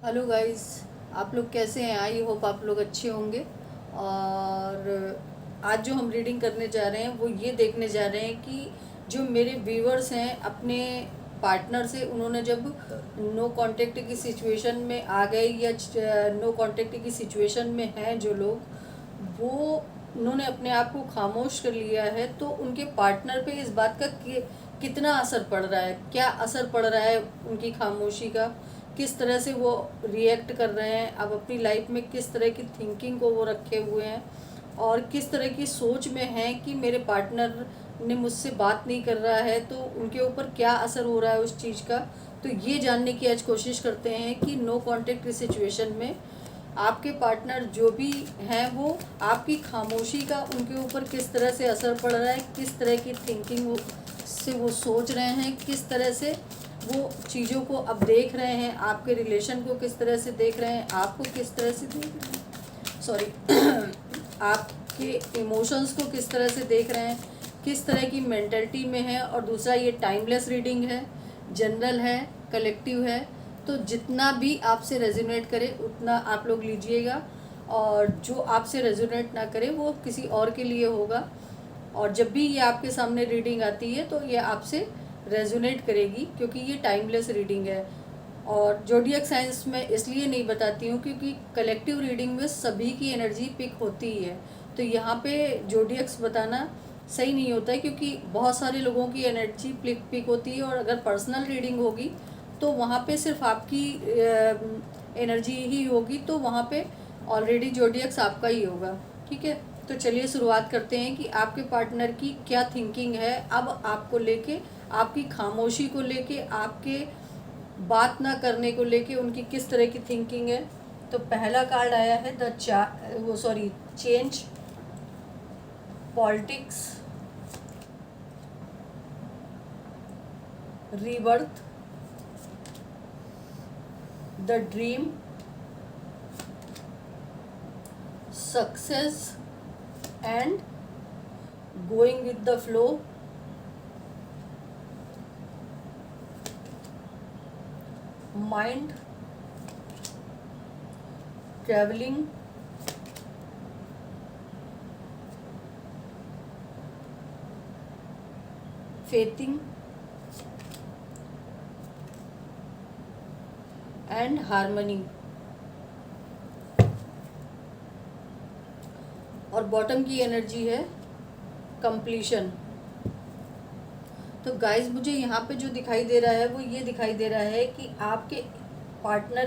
Hello guys. आप लोग कैसे हैं? आई होप आप लोग अच्छे होंगे। और आज जो हम रीडिंग करने जा रहे हैं वो ये देखने जा रहे हैं कि जो मेरे व्यूअर्स हैं अपने पार्टनर से उन्होंने जब नो कांटेक्ट की सिचुएशन में आ गए या नो कांटेक्ट की सिचुएशन में हैं जो लोग, वो उन्होंने अपने आप को खामोश कर लिया है, तो उनके पार्टनर पे इस बात का कितना असर पड़ रहा है, क्या असर पड़ रहा है उनकी खामोशी का, किस तरह से वो रिएक्ट कर रहे हैं, अब अपनी लाइफ में किस तरह की थिंकिंग को वो रखे हुए हैं और किस तरह की सोच में हैं कि मेरे पार्टनर ने मुझसे बात नहीं कर रहा है तो उनके ऊपर क्या असर हो रहा है उस चीज़ का। तो ये जानने की आज कोशिश करते हैं कि नो कांटेक्ट सिचुएशन में आपके पार्टनर जो भी हैं वो आपकी खामोशी का उनके ऊपर किस तरह से असर पड़ रहा है, किस तरह की थिंकिंग से वो सोच रहे हैं, किस तरह से वो चीज़ों को अब देख रहे हैं, आपके रिलेशन को किस तरह से देख रहे हैं, आपको किस तरह से देख रहे हैं, सॉरी आपके इमोशंस को किस तरह से देख रहे हैं, किस तरह की मेंटलिटी में है। और दूसरा, ये टाइमलेस रीडिंग है, जनरल है, कलेक्टिव है, तो जितना भी आपसे रेजोनेट करे उतना आप लोग लीजिएगा और जो आपसे रेजोनेट ना करे वो किसी और के लिए होगा। और जब भी ये आपके सामने रीडिंग आती है तो ये आपसे रेजोनेट करेगी क्योंकि ये टाइमलेस रीडिंग है। और जोडियक साइंस में इसलिए नहीं बताती हूँ क्योंकि कलेक्टिव रीडिंग में सभी की एनर्जी पिक होती ही है, तो यहाँ पे जोडियक्स बताना सही नहीं होता है क्योंकि बहुत सारे लोगों की एनर्जी पिक होती है। और अगर पर्सनल रीडिंग होगी तो वहाँ पे सिर्फ आपकी एनर्जी ही होगी, तो वहाँ पे ऑलरेडी जोडियक्स आपका ही होगा। ठीक है, तो चलिए शुरुआत करते हैं कि आपके पार्टनर की क्या थिंकिंग है अब आपको लेके, आपकी खामोशी को लेके, आपके बात ना करने को लेके उनकी किस तरह की थिंकिंग है। तो पहला कार्ड आया है change, politics, rebirth, the dream, success and going with the flow, mind, travelling, faithing and harmony. और बॉटम की एनर्जी है कंप्लीशन। तो गाइस, मुझे यहाँ पे जो दिखाई दे रहा है वो ये दिखाई दे रहा है कि आपके पार्टनर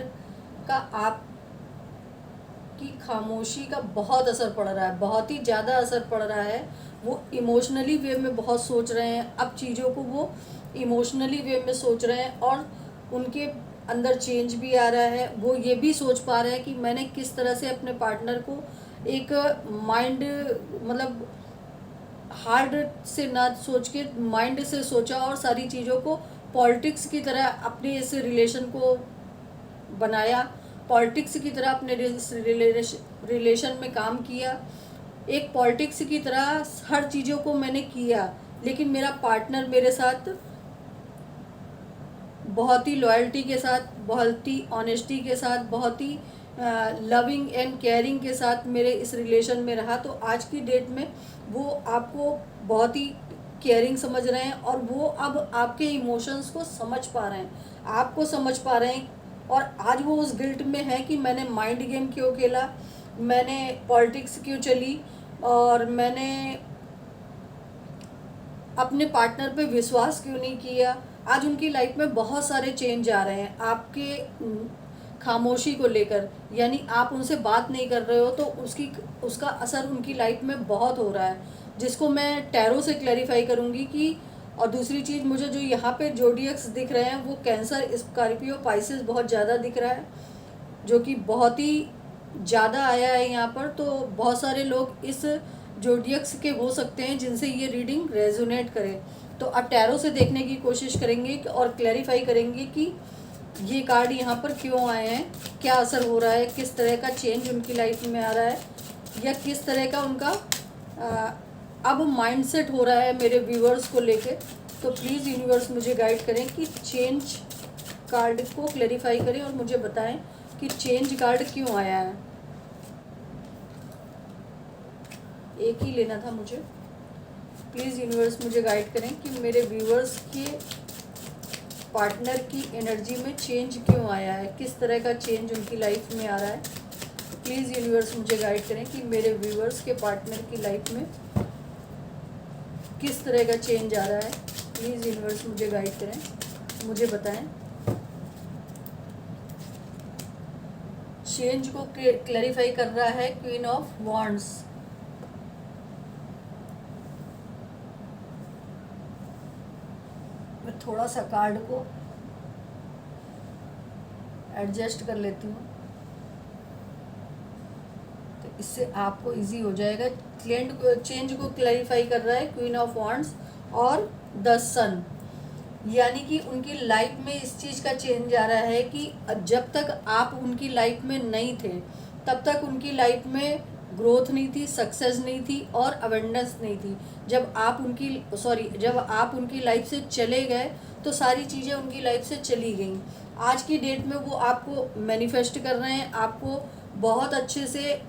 का आपकी खामोशी का बहुत असर पड़ रहा है, बहुत ही ज़्यादा असर पड़ रहा है। वो इमोशनली वे में बहुत सोच रहे हैं, अब चीज़ों को वो इमोशनली वे में सोच रहे हैं और उनके अंदर चेंज भी आ रहा है। वो ये भी सोच पा रहे हैं कि मैंने किस तरह से अपने पार्टनर को एक माइंड, मतलब हार्ड से ना सोच के माइंड से सोचा और सारी चीज़ों को पॉलिटिक्स की तरह अपने इस रिलेशन को बनाया, पॉलिटिक्स की तरह अपने रिलेशन में काम किया। एक पॉलिटिक्स की तरह हर चीज़ों को मैंने किया, लेकिन मेरा पार्टनर मेरे साथ बहुत ही लॉयल्टी के साथ, बहुत ही ऑनेस्टी के साथ, बहुत ही लविंग एंड केयरिंग के साथ मेरे इस रिलेशन में रहा। तो आज की डेट में वो आपको बहुत ही केयरिंग समझ रहे हैं और वो अब आपके इमोशंस को समझ पा रहे हैं, आपको समझ पा रहे हैं। और आज वो उस गिल्ट में है कि मैंने माइंड गेम क्यों खेला, मैंने पॉलिटिक्स क्यों चली और मैंने अपने पार्टनर पे विश्वास क्यों नहीं किया। आज उनकी लाइफ में बहुत सारे चेंज आ रहे हैं आपके खामोशी को लेकर, यानी आप उनसे बात नहीं कर रहे हो तो उसका असर उनकी लाइफ में बहुत हो रहा है, जिसको मैं टैरो से क्लैरिफाई करूँगी कि। और दूसरी चीज़, मुझे जो यहाँ पे जोडियक्स दिख रहे हैं वो कैंसर, स्कॉर्पियो, पाइसेस बहुत ज़्यादा दिख रहा है, जो कि बहुत ही ज़्यादा आया है यहाँ पर। तो बहुत सारे लोग इस जोडियक्स के हो सकते हैं जिनसे ये रीडिंग रेजोनेट करे। तो अब टैरो से देखने की कोशिश करेंगे और क्लैरिफाई करेंगे कि ये कार्ड यहाँ पर क्यों आए हैं, क्या असर हो रहा है, किस तरह का चेंज उनकी लाइफ में आ रहा है, या किस तरह का उनका अब माइंडसेट हो रहा है मेरे व्यूअर्स को लेके। तो प्लीज़ यूनिवर्स मुझे गाइड करें कि चेंज कार्ड को क्लैरिफाई करें और मुझे बताएं कि चेंज कार्ड क्यों आया है। एक ही लेना था मुझे। प्लीज़ यूनिवर्स मुझे गाइड करें कि मेरे व्यूअर्स के पार्टनर की एनर्जी में चेंज क्यों आया है, किस तरह का चेंज उनकी लाइफ में आ रहा है। प्लीज़ यूनिवर्स मुझे गाइड करें कि मेरे व्यूअर्स के पार्टनर की लाइफ में किस तरह का चेंज आ रहा है। प्लीज़ यूनिवर्स मुझे गाइड करें, मुझे बताएं। चेंज को क्लैरिफाई कर रहा है क्वीन ऑफ वॉन्ड्स। मैं थोड़ा सा कार्ड को एडजस्ट कर लेती हूँ तो इससे आपको इजी हो जाएगा। चेंज को क्लैरिफाई कर रहा है क्वीन ऑफ वॉन्ड्स और द सन, यानी कि उनकी लाइफ में इस चीज़ का चेंज आ रहा है कि जब तक आप उनकी लाइफ में नहीं थे तब तक उनकी लाइफ में ग्रोथ नहीं थी, सक्सेस नहीं थी और अवेंडेंस नहीं थी। जब आप उनकी लाइफ से चले गए तो सारी चीज़ें उनकी लाइफ से चली गईं। आज की डेट में वो आपको मैनिफेस्ट कर रहे हैं, आपको बहुत अच्छे से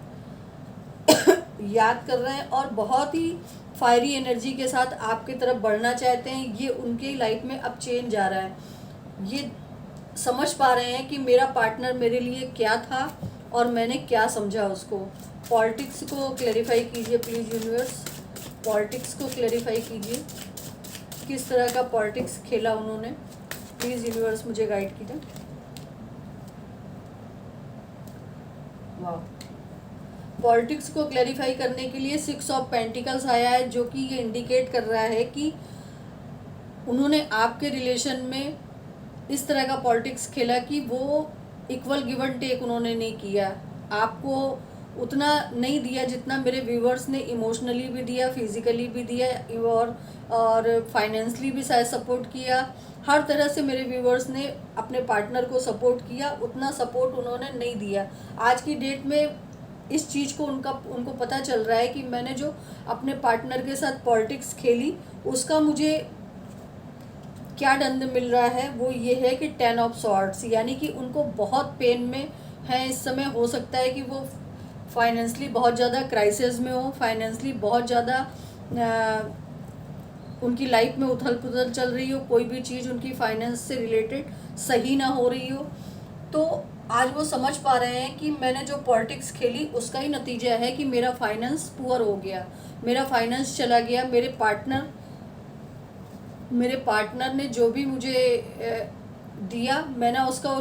याद कर रहे हैं और बहुत ही फायरी एनर्जी के साथ आपकी तरफ बढ़ना चाहते हैं। ये उनकी लाइफ में अब चेंज आ रहा है। ये समझ पा रहे हैं कि मेरा पार्टनर मेरे लिए क्या था और मैंने क्या समझा उसको। पॉलिटिक्स को क्लैरिफाई कीजिए प्लीज़ यूनिवर्स, पॉलिटिक्स को क्लैरिफाई कीजिए, किस तरह का पॉलिटिक्स खेला उन्होंने। प्लीज़ यूनिवर्स मुझे गाइड कीजिए। वाह, पॉलिटिक्स को क्लैरिफाई करने के लिए 6 ऑफ पेंटिकल्स आया है, जो कि ये इंडिकेट कर रहा है कि उन्होंने आपके रिलेशन में इस तरह का पॉलिटिक्स खेला कि वो इक्वल गिव एंड टेक उन्होंने नहीं किया। आपको उतना नहीं दिया जितना मेरे व्यूवर्स ने इमोशनली भी दिया, फिजिकली भी दिया और फाइनेंशली भी शायद सपोर्ट किया। हर तरह से मेरे व्यूवर्स ने अपने पार्टनर को सपोर्ट किया, उतना सपोर्ट उन्होंने नहीं दिया। आज की डेट में इस चीज़ को उनको पता चल रहा है कि मैंने जो अपने पार्टनर के साथ पॉलिटिक्स खेली उसका मुझे क्या दंड मिल रहा है। वो ये है कि 10 ऑफ सॉर्ड्स, यानी कि उनको बहुत पेन में है इस समय। हो सकता है कि वो फाइनेंशली बहुत ज़्यादा क्राइसिस में हो, फाइनेंशली बहुत ज़्यादा उनकी लाइफ में उथल पुथल चल रही हो, कोई भी चीज़ उनकी फाइनेंस से रिलेटेड सही ना हो रही हो। तो आज वो समझ पा रहे हैं कि मैंने जो पॉलिटिक्स खेली उसका ही नतीजा है कि मेरा फाइनेंस पुअर हो गया, मेरा फाइनेंस चला गया। मेरे पार्टनर ने जो भी मुझे दिया मैंने उसका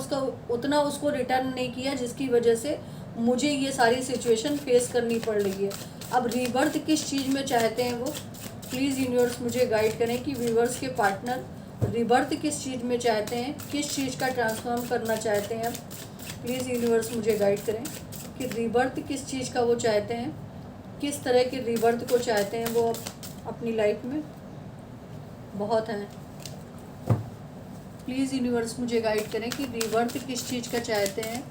उतना उसको रिटर्न नहीं किया, जिसकी वजह से मुझे ये सारी सिचुएशन फेस करनी पड़ रही है। अब रीबर्थ किस चीज़ में चाहते हैं वो, प्लीज़ यूनिवर्स मुझे गाइड करें कि व्यूवर्स के पार्टनर रीबर्थ किस चीज़ में चाहते हैं, किस चीज़ का ट्रांसफॉर्म करना चाहते हैं। प्लीज़ यूनिवर्स मुझे गाइड करें कि रीबर्थ किस चीज़ का वो चाहते हैं, किस तरह के रीबर्थ को चाहते हैं वो अपनी लाइफ में। बहुत हैं। प्लीज़ यूनिवर्स मुझे गाइड करें कि रीबर्थ किस चीज़ का चाहते हैं।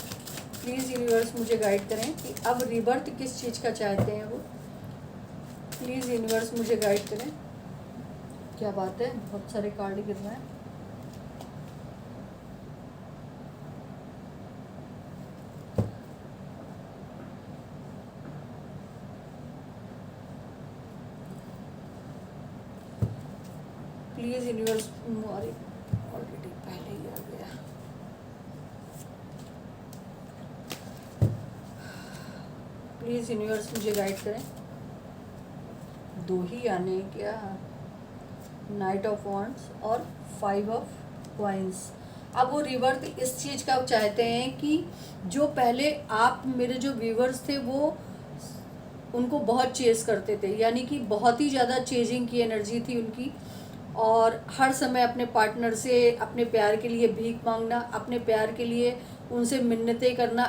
प्लीज़ यूनिवर्स मुझे गाइड करें कि अब रीबर्थ किस चीज़ का चाहते हैं वो। प्लीज़ यूनिवर्स मुझे गाइड करें। क्या बात है, बहुत सारे कार्ड गिर रहे हैं। प्लीज़ यूनिवर्स, ऑलरेडी पहले ही आ गया। प्लीज़ यूनिवर्स मुझे गाइड करें। 2 ही आने क्या, नाइट ऑफ वॉन्ड्स और 5 ऑफ कॉइन्स। अब वो रिवर्थ इस चीज़ का चाहते हैं कि जो पहले आप मेरे जो व्यूवर्स थे वो उनको बहुत चेस करते थे, यानी कि बहुत ही ज़्यादा चेजिंग की एनर्जी थी उनकी, और हर समय अपने पार्टनर से अपने प्यार के लिए भीख मांगना, अपने प्यार के लिए उनसे मिन्नतें करना,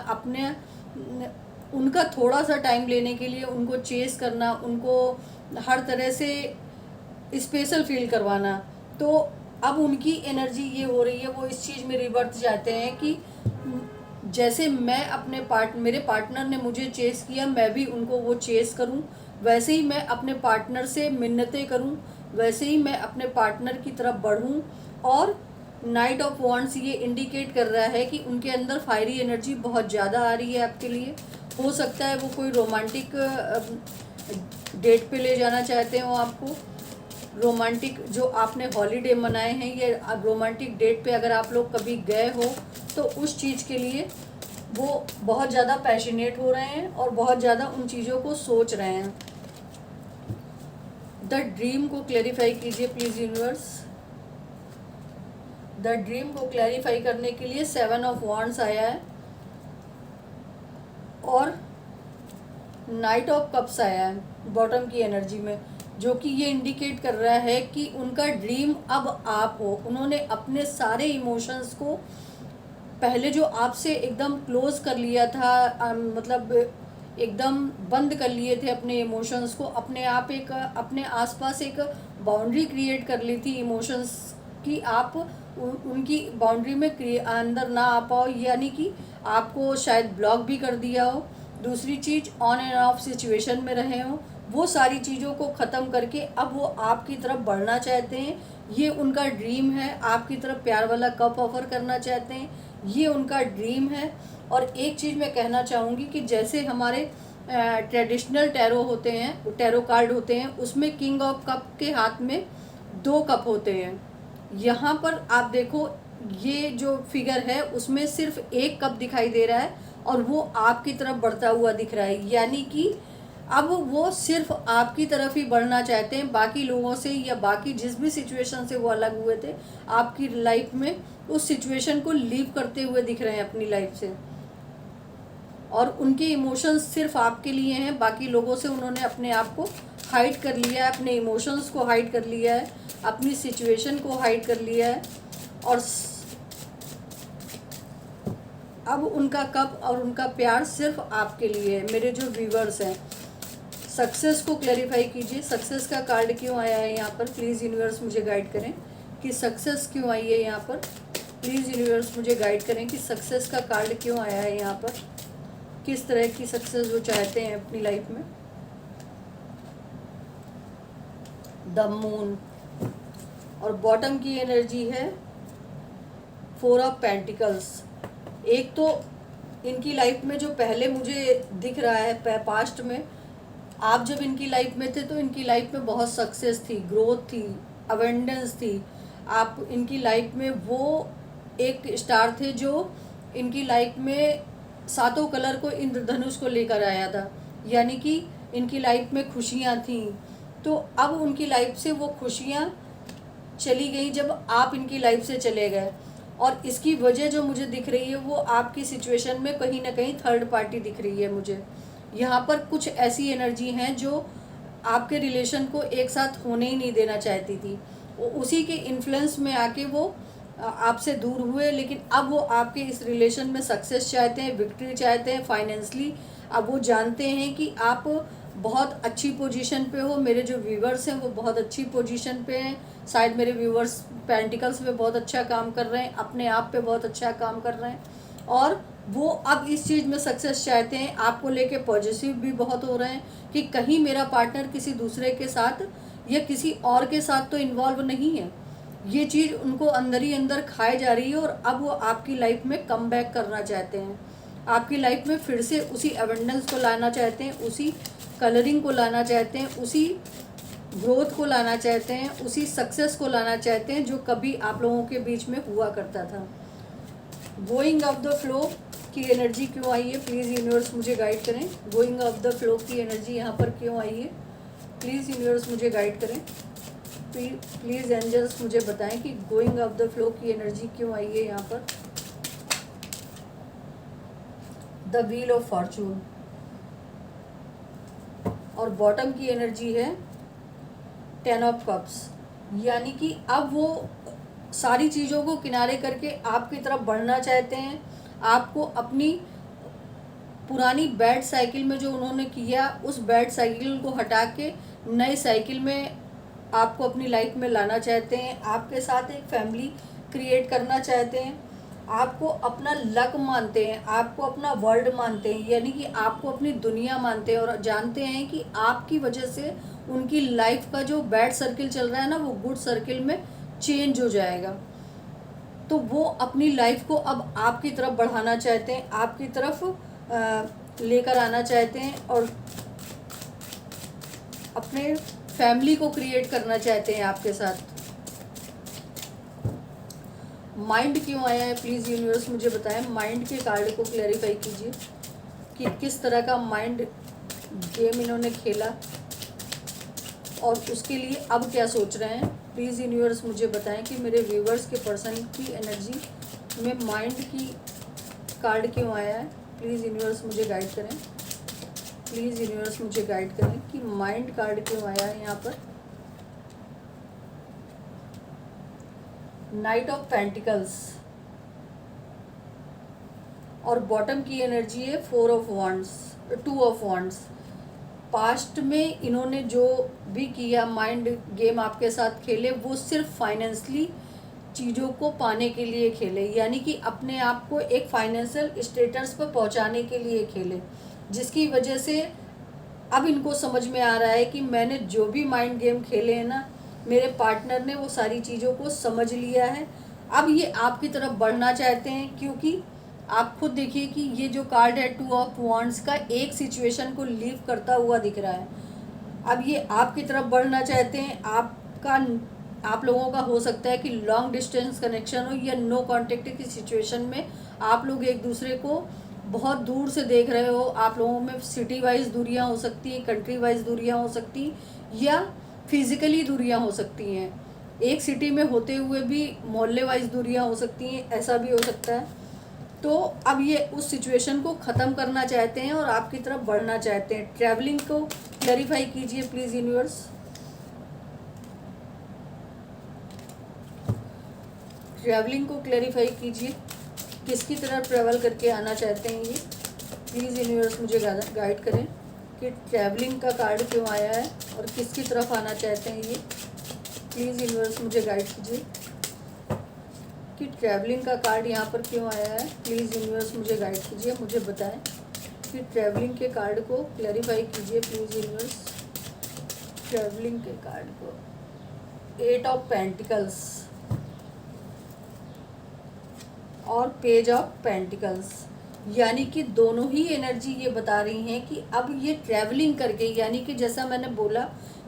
उनका थोड़ा सा टाइम लेने के लिए उनको चेस करना, उनको हर तरह से स्पेशल फील करवाना। तो अब उनकी एनर्जी ये हो रही है, वो इस चीज़ में रिवर्थ चाहते हैं कि जैसे मैं मेरे पार्टनर ने मुझे चेस किया, मैं भी उनको वो चेस करूं, वैसे ही मैं अपने पार्टनर से मिन्नतें करूं, वैसे ही मैं अपने पार्टनर की तरफ बढ़ूं और नाइट ऑफ वॉन्ड्स ये इंडिकेट कर रहा है कि उनके अंदर फायरी एनर्जी बहुत ज़्यादा आ रही है आपके लिए। हो सकता है वो कोई रोमांटिक डेट पे ले जाना चाहते हो आपको। रोमांटिक जो आपने हॉलीडे मनाए हैं, ये रोमांटिक डेट पे अगर आप लोग कभी गए हो तो उस चीज़ के लिए वो बहुत ज़्यादा पैशनेट हो रहे हैं और बहुत ज़्यादा उन चीज़ों को सोच रहे हैं। द ड्रीम को क्लैरिफाई कीजिए प्लीज़ यूनिवर्स। द ड्रीम को क्लैरिफाई करने के लिए 7 ऑफ वॉन्ड्स आया है और नाइट ऑफ कप्स आया है बॉटम की एनर्जी में, जो कि ये इंडिकेट कर रहा है कि उनका ड्रीम अब आप हो। उन्होंने अपने सारे इमोशंस को पहले जो आपसे एकदम क्लोज कर लिया था, मतलब एकदम बंद कर लिए थे अपने इमोशंस को, अपने आसपास एक बाउंड्री क्रिएट कर ली थी इमोशंस की। आप उनकी बाउंड्री में अंदर ना आ पाओ, यानी कि आपको शायद ब्लॉक भी कर दिया हो। दूसरी चीज़, ऑन एंड ऑफ सिचुएशन में रहे हो। वो सारी चीज़ों को ख़त्म करके अब वो आपकी तरफ बढ़ना चाहते हैं। ये उनका ड्रीम है। आपकी तरफ प्यार वाला कप ऑफर करना चाहते हैं, ये उनका ड्रीम है। और एक चीज़ मैं कहना चाहूँगी कि जैसे हमारे ट्रेडिशनल टैरो होते हैं, टैरो कार्ड होते हैं, उसमें किंग ऑफ कप के हाथ में 2 कप होते हैं। यहाँ पर आप देखो, ये जो फिगर है उसमें सिर्फ 1 कप दिखाई दे रहा है और वो आपकी तरफ बढ़ता हुआ दिख रहा है, यानी कि अब वो सिर्फ आपकी तरफ ही बढ़ना चाहते हैं। बाकी लोगों से या बाकी जिस भी सिचुएशन से वो अलग हुए थे आपकी लाइफ में, उस सिचुएशन को लीव करते हुए दिख रहे हैं अपनी लाइफ से। और उनके इमोशंस सिर्फ आपके लिए हैं, बाकी लोगों से उन्होंने अपने आप को हाइड कर लिया है, अपने इमोशंस को हाइड कर लिया है, अपनी सिचुएशन को हाइड कर लिया है। और अब उनका कप और उनका प्यार सिर्फ आपके लिए है। मेरे जो व्यूवर्स हैं, सक्सेस को क्लैरिफाई कीजिए। सक्सेस का कार्ड क्यों आया है यहाँ पर, प्लीज़ यूनिवर्स मुझे गाइड करें कि सक्सेस क्यों आई है यहाँ पर। प्लीज़ यूनिवर्स मुझे गाइड करें कि सक्सेस का कार्ड क्यों आया है यहाँ पर, किस तरह की सक्सेस वो चाहते हैं अपनी लाइफ में। द मून और बॉटम की एनर्जी है 4 ऑफ पेंटिकल्स। एक तो इनकी लाइफ में जो पहले मुझे दिख रहा है पास्ट में, आप जब इनकी लाइफ में थे तो इनकी लाइफ में बहुत सक्सेस थी, ग्रोथ थी, अवेंडेंस थी। आप इनकी लाइफ में वो एक स्टार थे जो इनकी लाइफ में 7 कलर को इंद्रधनुष को लेकर आया था, यानी कि इनकी लाइफ में खुशियाँ थीं। तो अब उनकी लाइफ से वो खुशियाँ चली गई जब आप इनकी लाइफ से चले गए। और इसकी वजह जो मुझे दिख रही है वो आपकी सिचुएशन में कहीं ना कहीं थर्ड पार्टी दिख रही है मुझे। यहाँ पर कुछ ऐसी एनर्जी हैं जो आपके रिलेशन को एक साथ होने ही नहीं देना चाहती थी। उसी के इन्फ्लुएंस में आके वो आपसे दूर हुए, लेकिन अब वो आपके इस रिलेशन में सक्सेस चाहते हैं, विक्ट्री चाहते हैं फाइनेंशियली। अब वो जानते हैं कि आप बहुत अच्छी पोजीशन पे हो। मेरे जो व्यूवर्स हैं वो बहुत अच्छी पोजीशन पे हैं। शायद मेरे व्यूवर्स पेंटिकल्स पे बहुत अच्छा काम कर रहे हैं, अपने आप पे बहुत अच्छा काम कर रहे हैं, और वो अब इस चीज़ में सक्सेस चाहते हैं। आपको लेके पॉजिटिव भी बहुत हो रहे हैं कि कहीं मेरा पार्टनर किसी दूसरे के साथ या किसी और के साथ तो इन्वॉल्व नहीं है। ये चीज़ उनको अंदर ही अंदर खाए जा रही है और अब वो आपकी लाइफ में कम बैक करना चाहते हैं। आपकी लाइफ में फिर से उसी एबंडेंस को लाना चाहते हैं, उसी कलरिंग को लाना चाहते हैं, उसी ग्रोथ को लाना चाहते हैं, उसी सक्सेस को लाना चाहते हैं जो कभी आप लोगों के बीच में हुआ करता था। गोइंग ऑफ द फ्लो की एनर्जी क्यों आई है, प्लीज़ यूनिवर्स मुझे गाइड करें। गोइंग ऑफ द फ्लो की एनर्जी यहाँ पर क्यों आई है, प्लीज़ यूनिवर्स मुझे गाइड करें। प्लीज़ एंजल्स मुझे बताएं कि गोइंग ऑफ द फ्लो की एनर्जी क्यों आई है यहाँ पर। द व्हील ऑफ फॉर्चून और बॉटम की एनर्जी है 10 ऑफ कप्स, यानी कि अब वो सारी चीज़ों को किनारे करके आपकी तरफ बढ़ना चाहते हैं। आपको अपनी पुरानी बैड साइकिल में जो उन्होंने किया, उस बैड साइकिल को हटा के नए साइकिल में आपको अपनी लाइफ में लाना चाहते हैं। आपके साथ एक फैमिली क्रिएट करना चाहते हैं। आपको अपना लक मानते हैं, आपको अपना वर्ल्ड मानते हैं, यानी कि आपको अपनी दुनिया मानते हैं और जानते हैं कि आपकी वजह से उनकी लाइफ का जो बैड सर्किल चल रहा है ना, वो गुड सर्किल में चेंज हो जाएगा। तो वो अपनी लाइफ को अब आपकी तरफ बढ़ाना चाहते हैं, आपकी तरफ लेकर आना चाहते हैं और अपने फैमिली को क्रिएट करना चाहते हैं आपके साथ। माइंड क्यों आया है, प्लीज़ यूनिवर्स मुझे बताएं। माइंड के कार्ड को क्लैरिफाई कीजिए कि किस तरह का माइंड गेम इन्होंने खेला और उसके लिए अब क्या सोच रहे हैं। प्लीज़ यूनिवर्स मुझे बताएं कि मेरे व्यूवर्स के पर्सन की एनर्जी में माइंड की कार्ड क्यों आया है। प्लीज़ यूनिवर्स मुझे गाइड करें, प्लीज़ यूनिवर्स मुझे गाइड करें कि माइंड कार्ड क्यों आया है यहाँ पर। नाइट ऑफ पेंटिकल्स और बॉटम की एनर्जी है 4 of wands, 2 of wands. Past में इन्होंने जो भी किया माइंड गेम आपके साथ खेले वो सिर्फ फाइनेंशियली चीज़ों को पाने के लिए खेले, यानी कि अपने आप को एक फाइनेंशियल स्टेटस पर पहुंचाने के लिए खेले, जिसकी वजह से अब इनको समझ में आ रहा है कि मैंने जो भी माइंड गेम खेले हैं ना, मेरे पार्टनर ने वो सारी चीज़ों को समझ लिया है। अब ये आपकी तरफ बढ़ना चाहते हैं, क्योंकि आप खुद देखिए कि ये जो कार्ड है 2 ऑफ वॉन्ड्स का एक सिचुएशन को लीव करता हुआ दिख रहा है। अब ये आपकी तरफ बढ़ना चाहते हैं। आप लोगों का हो सकता है कि लॉन्ग डिस्टेंस कनेक्शन हो या नो कांटेक्ट की सिचुएशन में आप लोग एक दूसरे को बहुत दूर से देख रहे हो। आप लोगों में सिटी वाइज दूरियां हो सकती हैं, कंट्री वाइज दूरियां हो सकती, या फिजिकली दूरियां हो सकती हैं। एक सिटी में होते हुए भी मोहल्ले वाइज दूरियां हो सकती हैं, ऐसा भी हो सकता है। तो अब ये उस सिचुएशन को ख़त्म करना चाहते हैं और आपकी तरफ बढ़ना चाहते हैं। ट्रैवलिंग को क्लैरिफाई कीजिए प्लीज़ यूनिवर्स। ट्रैवलिंग को क्लैरिफाई कीजिए, किसकी तरफ ट्रैवल करके आना चाहते हैं ये। प्लीज़ यूनिवर्स मुझे गाइड करें कि ट्रैवलिंग का कार्ड क्यों आया है और किसकी तरफ आना चाहते हैं ये। प्लीज़ यूनिवर्स मुझे गाइड कीजिए कि ट्रैवलिंग का कार्ड यहाँ पर क्यों आया है। प्लीज़ यूनिवर्स मुझे गाइड कीजिए, मुझे बताएं कि ट्रैवलिंग के कार्ड को क्लैरिफाई कीजिए प्लीज़ यूनिवर्स। ट्रैवलिंग के कार्ड को 8 ऑफ पेंटिकल्स और पेज ऑफ पेंटिकल्स, यानी कि दोनों ही एनर्जी ये बता रही हैं कि अब ये ट्रैवलिंग करके, यानी कि जैसा मैंने बोला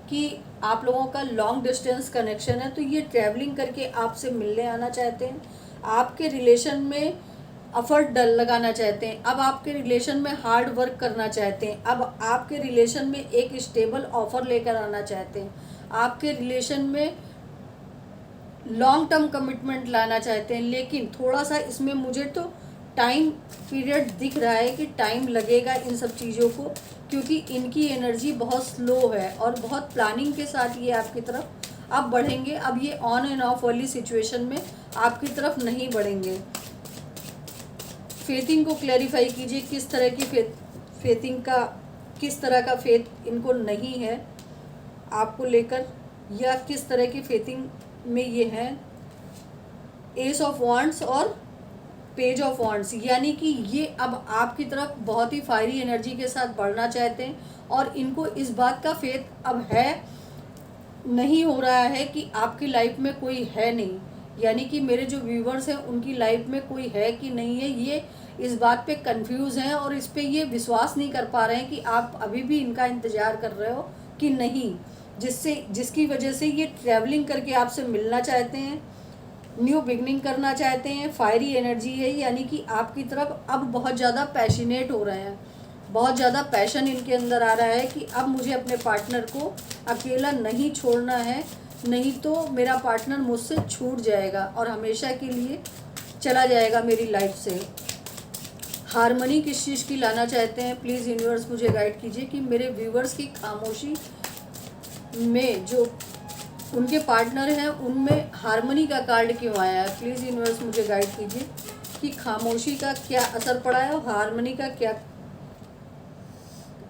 कि आप लोगों का लॉन्ग डिस्टेंस कनेक्शन है, तो ये ट्रैवलिंग करके आपसे मिलने आना चाहते हैं, आपके रिलेशन में एफर्ट लगाना चाहते हैं, अब आपके रिलेशन में हार्ड वर्क करना चाहते हैं, अब आपके रिलेशन में एक स्टेबल ऑफर लेकर आना चाहते हैं, आपके रिलेशन में लॉन्ग टर्म कमिटमेंट लाना चाहते हैं। लेकिन थोड़ा सा इसमें मुझे तो टाइम पीरियड दिख रहा है कि टाइम लगेगा इन सब चीज़ों को, क्योंकि इनकी एनर्जी बहुत स्लो है और बहुत प्लानिंग के साथ ये आपकी तरफ अब बढ़ेंगे। अब ये ऑन एंड ऑफ वाली सिचुएशन में आपकी तरफ नहीं बढ़ेंगे। फेथिंग को क्लैरिफाई कीजिए, किस तरह की फेथिंग का, किस तरह का फेथ इनको नहीं है आपको लेकर, या किस तरह की फेथिंग में ये हैं। एस ऑफ वॉन्ड्स और पेज ऑफ वॉन्ड्स, यानी कि ये अब आपकी तरफ बहुत ही फायरी एनर्जी के साथ बढ़ना चाहते हैं और इनको इस बात का फेथ अब है, नहीं हो रहा है कि आपकी लाइफ में कोई है नहीं, यानी कि मेरे जो व्यूवर्स हैं उनकी लाइफ में कोई है कि नहीं है, ये इस बात पे कंफ्यूज हैं और इस पे ये विश्वास नहीं कर पा रहे हैं कि आप अभी भी इनका इंतज़ार कर रहे हो कि नहीं, जिसकी वजह से ये ट्रैवलिंग करके आपसे मिलना चाहते हैं, न्यू बिगनिंग करना चाहते हैं। फायरी एनर्जी है, यानी कि आपकी तरफ अब बहुत ज़्यादा पैशनेट हो रहे हैं, बहुत ज़्यादा पैशन इनके अंदर आ रहा है कि अब मुझे अपने पार्टनर को अकेला नहीं छोड़ना है, नहीं तो मेरा पार्टनर मुझसे छूट जाएगा और हमेशा के लिए चला जाएगा मेरी लाइफ से। हारमोनी किस चीज़ की लाना चाहते हैं, प्लीज़ यूनिवर्स मुझे गाइड कीजिए कि मेरे व्यूवर्स की खामोशी में जो उनके पार्टनर हैं उनमें हारमोनी का कार्ड क्यों आया है। प्लीज़ यूनिवर्स मुझे गाइड कीजिए कि खामोशी का क्या असर पड़ा है और हारमोनी का क्या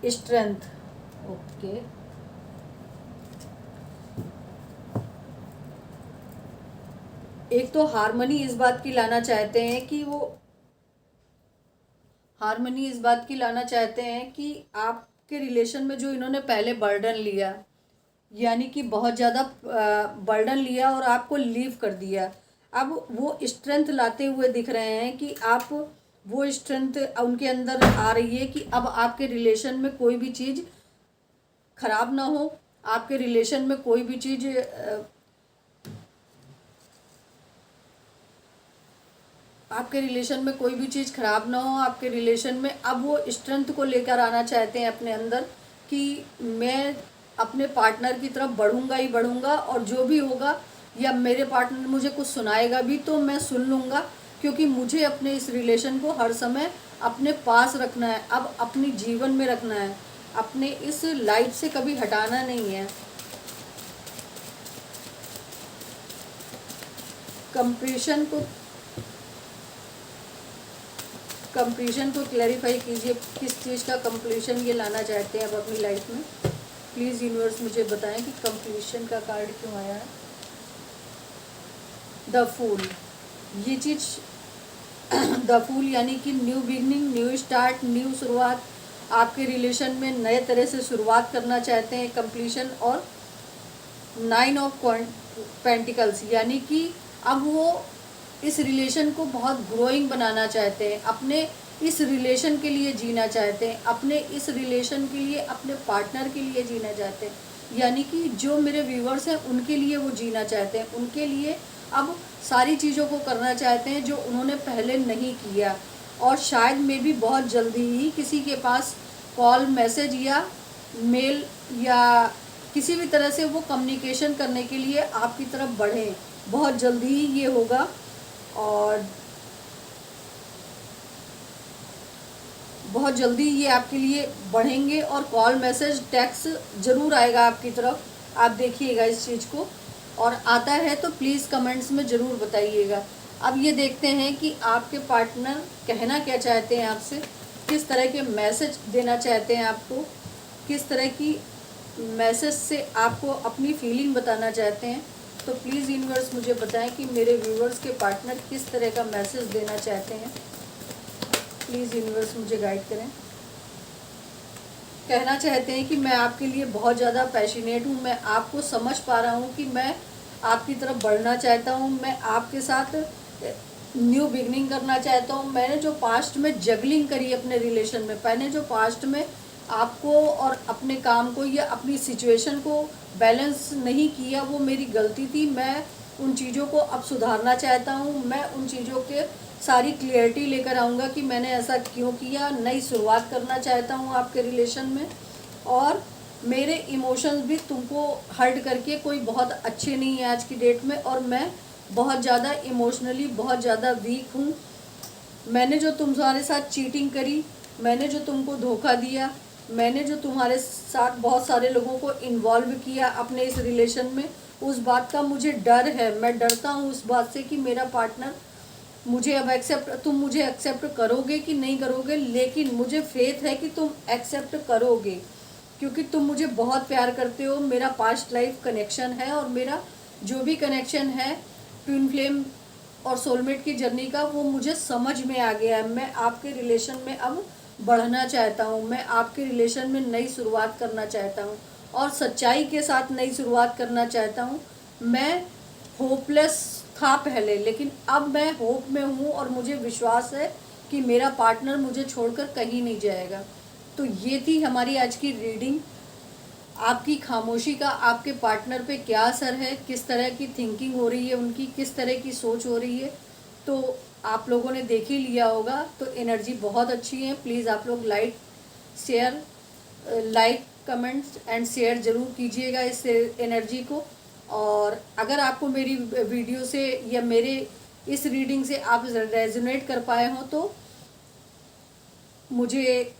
स्ट्रेंथ। ओके, एक तो हारमोनी इस बात की लाना चाहते हैं कि हारमोनी इस बात की लाना चाहते हैं कि आपके रिलेशन में जो इन्होंने पहले बर्डन लिया, यानी कि बहुत ज़्यादा बर्डन लिया और आपको लीव कर दिया, अब वो स्ट्रेंथ लाते हुए दिख रहे हैं कि आप, वो स्ट्रेंथ उनके अंदर आ रही है कि अब आपके रिलेशन में कोई भी चीज़ खराब ना हो, आपके रिलेशन में कोई भी चीज़ आपके रिलेशन में कोई भी चीज़ खराब ना हो, आपके रिलेशन में अब वो स्ट्रेंथ को लेकर आना चाहते हैं अपने अंदर कि मैं अपने पार्टनर की तरफ बढ़ूंगा ही बढ़ूंगा, और जो भी होगा या मेरे पार्टनर मुझे कुछ सुनाएगा भी तो मैं सुन लूँगा, क्योंकि मुझे अपने इस रिलेशन को हर समय अपने पास रखना है, अब अपनी जीवन में रखना है, अपने इस लाइफ से कभी हटाना नहीं है। कंप्लीशन को क्लैरिफाई कीजिए, किस चीज़ का कंप्लीशन ये लाना चाहते हैं अब अपनी लाइफ में। प्लीज़ यूनिवर्स मुझे बताएं कि कंप्लीशन का कार्ड क्यों आया है। द फूल, ये चीज़ द फूल यानी कि new beginning, new start, new शुरुआत, आपके रिलेशन में नए तरह से शुरुआत करना चाहते हैं, कंप्लीशन। और 9 ऑफ पेंटिकल्स यानी कि अब वो इस रिलेशन को बहुत ग्रोइंग बनाना चाहते हैं, अपने इस रिलेशन के लिए जीना चाहते हैं, अपने इस रिलेशन के लिए, अपने पार्टनर के लिए जीना चाहते हैं, यानी कि जो मेरे व्यूवर्स हैं उनके लिए वो जीना चाहते हैं, उनके लिए अब सारी चीज़ों को करना चाहते हैं जो उन्होंने पहले नहीं किया। और शायद में भी बहुत जल्दी ही किसी के पास कॉल, मैसेज या मेल या किसी भी तरह से वो कम्युनिकेशन करने के लिए आपकी तरफ बढ़ें, बहुत जल्दी ही ये होगा। और बहुत जल्दी ये आपके लिए बढ़ेंगे और कॉल, मैसेज, टेक्स्ट ज़रूर आएगा आपकी तरफ, आप देखिएगा इस चीज़ को। और आता है तो प्लीज़ कमेंट्स में ज़रूर बताइएगा। अब ये देखते हैं कि आपके पार्टनर कहना क्या चाहते हैं आपसे, किस तरह के मैसेज देना चाहते हैं आपको, किस तरह की मैसेज से आपको अपनी फीलिंग बताना चाहते हैं। तो प्लीज़ यूनिवर्स मुझे बताएं कि मेरे व्यूवर्स के पार्टनर किस तरह का मैसेज देना चाहते हैं। प्लीज़ यूनिवर्स मुझे गाइड करें। कहना चाहते हैं कि मैं आपके लिए बहुत ज़्यादा पैशनेट हूँ, मैं आपको समझ पा रहा हूँ कि मैं आपकी तरफ बढ़ना चाहता हूँ, मैं आपके साथ न्यू बिगनिंग करना चाहता हूँ। मैंने जो पास्ट में जगलिंग करी अपने रिलेशन में, मैंने जो पास्ट में आपको और अपने काम को या अपनी सिचुएशन को बैलेंस नहीं किया, वो मेरी गलती थी। मैं उन चीज़ों को अब सुधारना चाहता हूँ, मैं उन चीज़ों के सारी क्लियरिटी लेकर आऊँगा कि मैंने ऐसा क्यों किया, नई शुरुआत करना चाहता हूँ आपके रिलेशन में। और मेरे इमोशंस भी तुमको हर्ट करके कोई बहुत अच्छे नहीं है आज की डेट में, और मैं बहुत ज़्यादा इमोशनली बहुत ज़्यादा वीक हूँ। मैंने जो तुम्हारे साथ चीटिंग करी, मैंने जो तुमको धोखा दिया, मैंने जो तुम्हारे साथ बहुत सारे लोगों को इन्वॉल्व किया अपने इस रिलेशन में, उस बात का मुझे डर है। मैं डरता हूँ उस बात से कि मेरा पार्टनर मुझे अब तुम मुझे एक्सेप्ट करोगे कि नहीं करोगे, लेकिन मुझे फेथ है कि तुम एक्सेप्ट करोगे, क्योंकि तुम मुझे बहुत प्यार करते हो। मेरा पास्ट लाइफ कनेक्शन है और मेरा जो भी कनेक्शन है ट्विन फ्लेम और सोलमेट की जर्नी का, वो मुझे समझ में आ गया है। मैं आपके रिलेशन में अब बढ़ना चाहता हूँ, मैं आपके रिलेशन में नई शुरुआत करना चाहता हूँ और सच्चाई के साथ नई शुरुआत करना चाहता हूँ। मैं होपलेस था पहले, लेकिन अब मैं होप में हूँ और मुझे विश्वास है कि मेरा पार्टनर मुझे छोड़कर कहीं नहीं जाएगा। तो ये थी हमारी आज की रीडिंग। आपकी खामोशी का आपके पार्टनर पे क्या असर है, किस तरह की थिंकिंग हो रही है उनकी, किस तरह की सोच हो रही है, तो आप लोगों ने देख ही लिया होगा। तो एनर्जी बहुत अच्छी है। प्लीज़ आप लोग लाइक कमेंट्स एंड शेयर ज़रूर कीजिएगा इस एनर्जी को। और अगर आपको मेरी वीडियो से या मेरे इस रीडिंग से आप रेजोनेट कर पाए हों तो मुझे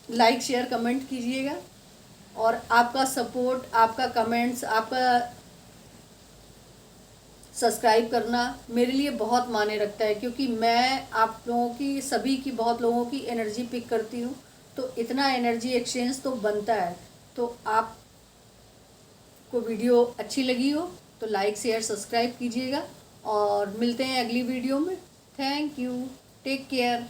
लाइक, शेयर, कमेंट कीजिएगा। और आपका सपोर्ट, आपका कमेंट्स, आपका सब्सक्राइब करना मेरे लिए बहुत मायने रखता है, क्योंकि मैं आप लोगों की, सभी की, बहुत लोगों की एनर्जी पिक करती हूँ, तो इतना एनर्जी एक्सचेंज तो बनता है। तो आपको वीडियो अच्छी लगी हो तो लाइक, शेयर, सब्सक्राइब कीजिएगा और मिलते हैं अगली वीडियो में। Thank you, take care.